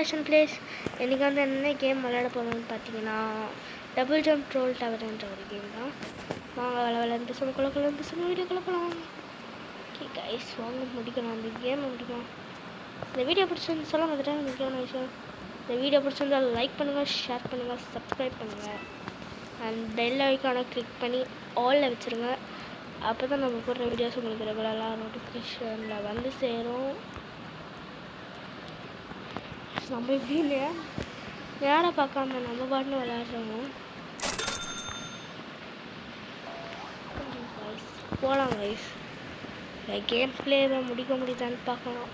Fashion place இன்றைக்கி வந்து என்ன கேம் விளையாட போகிறோம்னு பார்த்தீங்கன்னா டபுள் ஜம்ப் ட்ரோல் டவர்ன்ற ஒரு கேம் தான். வாங்க விளையாண்டு பேசணும் குழப்பம் பேசணும் வீடியோ குழப்பலாம். ஓகே கைஸ் வாங்க முடிக்கணும் அந்த கேமை முடிக்கணும். இந்த வீடியோ பிடிச்சிருந்து சொல்ல வந்துட்டேன் முக்கியமான விஷயம். இந்த வீடியோ பிடிச்சிருந்தால் லைக் பண்ணுங்கள், ஷேர் பண்ணுங்கள், சப்ஸ்கிரைப் பண்ணுங்கள் அண்ட் பெல் ஐக்கானை கிளிக் பண்ணி ஆலில் வச்சுருங்க. அப்போ தான் நம்ம போடுற வீடியோஸ் உங்களுக்கு ரெகுலராக நோட்டிஃபிகேஷனில் வந்து சேரும். நம்ம எப்படின்னு யாரை பார்க்காம நம்ம பாட்டுன்னு விளையாடுறோமோ. போகலாம் கைஸ், கேம் பிளேவை முடிக்க முடியுதான்னு பார்க்கலாம்.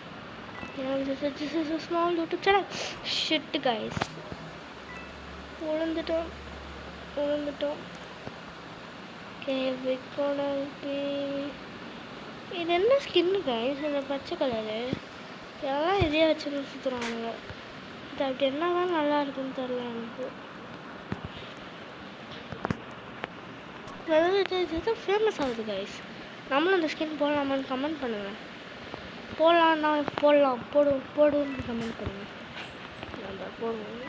Small YouTube channel shit guys விழுந்துட்டோம். இது என்ன ஸ்கின்னு கைஸ்? இந்த பச்சை கலரு எல்லாம் இதே வச்சு சுற்றுறானுங்க. இது அப்படி என்ன தான் நல்லா இருக்குன்னு தெரில எனக்கு. இது ஃபேமஸ் ஆகுது கைஸ். நம்மளும் அந்த ஸ்கின் போடலாமான்னு கமெண்ட் பண்ணுங்கள். போடலான்னா போடலாம், போடுன்னு கமெண்ட் பண்ணுங்கள். நம்ம போடுவோம்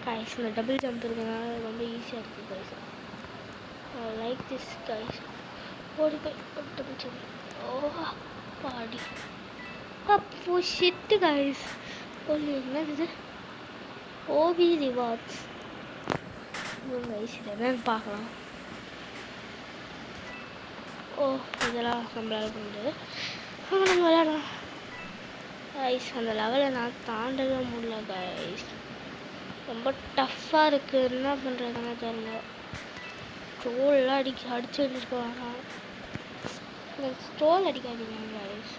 கைஸ். இந்த டபுள் ஜம்ப் இருக்கிறதுனால ரொம்ப ஈஸியாக இருக்குது கைஸ். Like this guys. ஓடி போய் டபுள் ஜம்ப். ஓ பாடி அப்போ ஷிட்டு கைஸ். என்னது இது? OP rewards guys. இது என்னன்னு பார்க்கலாம். ஓ இதெல்லாம் நம்மளால் பண்ணுறது. நம்ம விளையாடலாம் கைஸ். அந்த லெவலை நான் தாண்டவே முடியல கைஸ். ரொம்ப டஃப்பாக இருக்குது. என்ன பண்ணுறதுன்னு தெரியல. ஸ்ட்ரோல்லாம் அடிச்சு வச்சுருக்காங்க. ஸ்ட்ரோல் அடிக்காதீங்க கைஸ்,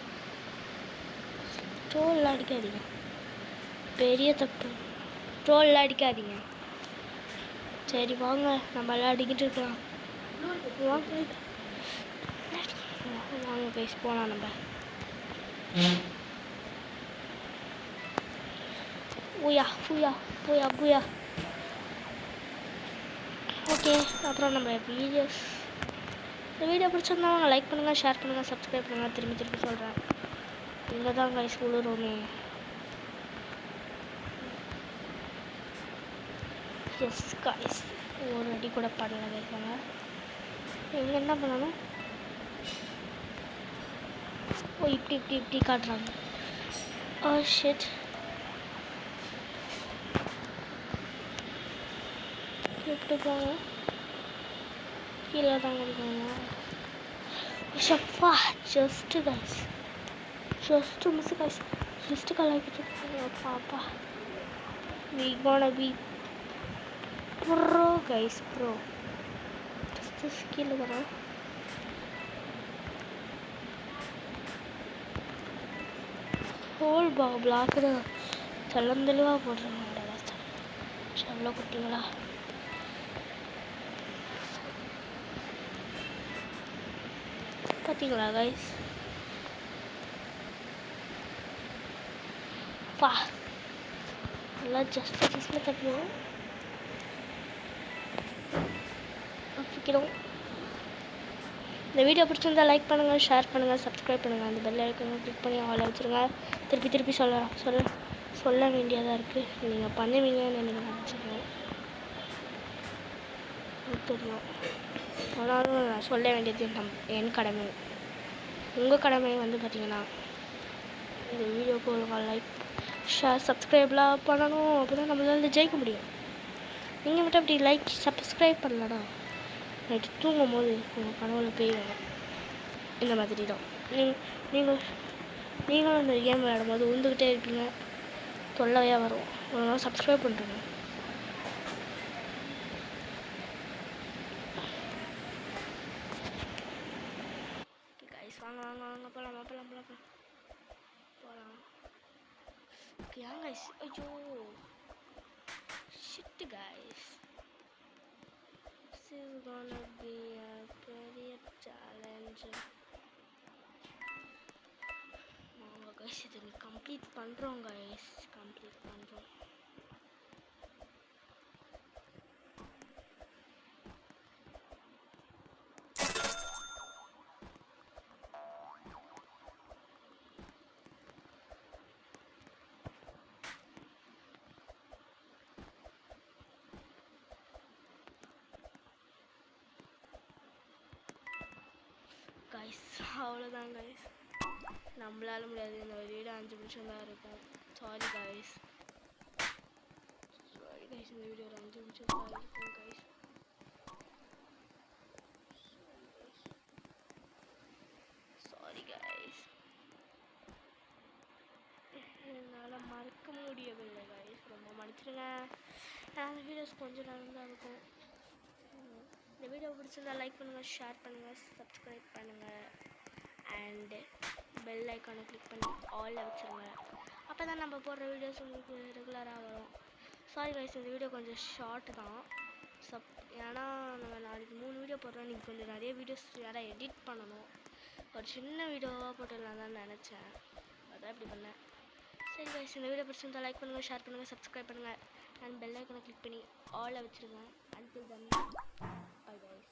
ஸ்ட்ரோல்லாம் அடிக்காதீங்க, பெரிய தப்பு. ஸ்ட்ரோல்லாம் அடிக்காதீங்க. சரி வாங்க நம்ம விளையாடிக்கிட்டு இருக்கலாம். வாங்க கைஸ் போகலாம் நம்ம. பூயா ஓகே. அப்புறம் நம்ம வீடியோஸ், இந்த வீடியோ பிடிச்சிருந்தாங்க லைக் பண்ணுங்கள், ஷேர் பண்ணுங்கள், சப்ஸ்கிரைப் பண்ணுங்கள். திருப்பி சொல்கிறேன். இங்கே தான் கைஸ் உழுறோமே. எஸ் கைஸ், ஒரு அடி கூட பண்ணல கைஸாங்க. இங்கே என்ன பண்ணணும்? ஓ இப்படி காட்டுறாங்க. ஓ ஷிட். இப்படி போங்க, கீழே தான் கொடுப்பாங்க. ஷப்பா just guys, just miss guys, just கலாய்க்கிட்டு பாப்பா. we gonna be pro guys, pro. just கீழே வரோம். ஹோல் பிளாக்கு தெளிவாக போடுறாங்க. எவ்வளோ குட்டிங்களா. பார்த்தீங்களா கைஸ்? பா நல்லா ஜஸ்ட்டில் தட்டுவோம். இந்த வீடியோ பிடிச்சிருந்தால் லைக் பண்ணுங்கள், ஷேர் பண்ணுங்கள், சப்ஸ்கிரைப் பண்ணுங்கள். அந்த பெல் ஐக்கானை கிளிக் பண்ணி ஆளை வச்சுருங்க. திருப்பி சொல்ல வேண்டியதாக இருக்குது. நீங்கள் பண்ணுவீங்கன்னு எனக்கு நினச்சிருக்கேன், தெரியும். ஆனாலும் நான் சொல்ல வேண்டியது என் கடமை. உங்கள் கடமை வந்து பார்த்திங்கன்னா இந்த வீடியோக்கு ஒழுங்காக லைக், ஷேர், சப்ஸ்கிரைப்லாம் பண்ணணும். அப்போ தான் நம்மளால் ஜெயிக்க முடியும். நீங்கள் மட்டும் அப்படி லைக் சப்ஸ்கிரைப் பண்ணலடா நைட்டு தூங்கும் போது உங்கள் கனவுல பெய்வாங்க. இந்த மாதிரி தான் நீங்களும் இந்த கேம் விளையாடும் போது உந்துக்கிட்டே இருப்பீங்க, தொல்லையாக வரும். ஒரு நாள் சப்ஸ்கிரைப் பண்ணுறேங்க. வாங்க போகலாம். ஏன் கைஸ்? ஐயோ shit guys, this is gonna be a பெரிய challenge. வாங்க கைஸ், இது கம்ப்ளீட் பண்ணுறோம் கைஸ், கம்ப்ளீட் பண்ணுறோம். கைஸ், அவ்வளோதான் கைஸ். நம்மளால முடியாது. இந்த வீடியோ 5 நிமிஷம் தான் இருக்கும். Sorry guys. இந்த வீடியோ ஒரு 5 நிமிஷம் தான் இருக்கும் கைஸ். சாரி கைஸ், என்னால் மறக்க முடியவில்லை கைஸ். ரொம்ப மன்னிச்சிடுங்க. அந்த வீடியோஸ் கொஞ்சம் நேரம் தான் இருக்கும். இந்த வீடியோ பிடிச்சிருந்தா லைக் பண்ணுங்கள், ஷேர் பண்ணுங்கள், சப்ஸ்கிரைப் பண்ணுங்கள் அண்டு பெல் ஐக்கானை கிளிக் பண்ணி ஆலில் வச்சுருங்க. அப்போ தான் நம்ம போடுற வீடியோஸ் உங்களுக்கு ரெகுலராக வரும். சாரி கைஸ், இந்த வீடியோ கொஞ்சம் ஷார்ட்டு தான். ஏன்னா நம்ம நாளைக்கு 3 வீடியோ போடுறோம். நீங்கள் கொஞ்சம் நிறைய வீடியோஸ் யாராவது எடிட் பண்ணணும். ஒரு சின்ன வீடியோவாக போட்டுடலாம் தான் நினச்சேன். அதான் இப்படி பண்ணேன். சரி கைஸ், இந்த வீடியோ பிடிச்சிருந்தா லைக் பண்ணுங்கள், ஷேர் பண்ணுங்கள், சப்ஸ்கிரைப் பண்ணுங்கள் அண்ட் பெல் ஐக்கானை கிளிக் பண்ணி ஆலில் வச்சுருங்க. Until then bye guys.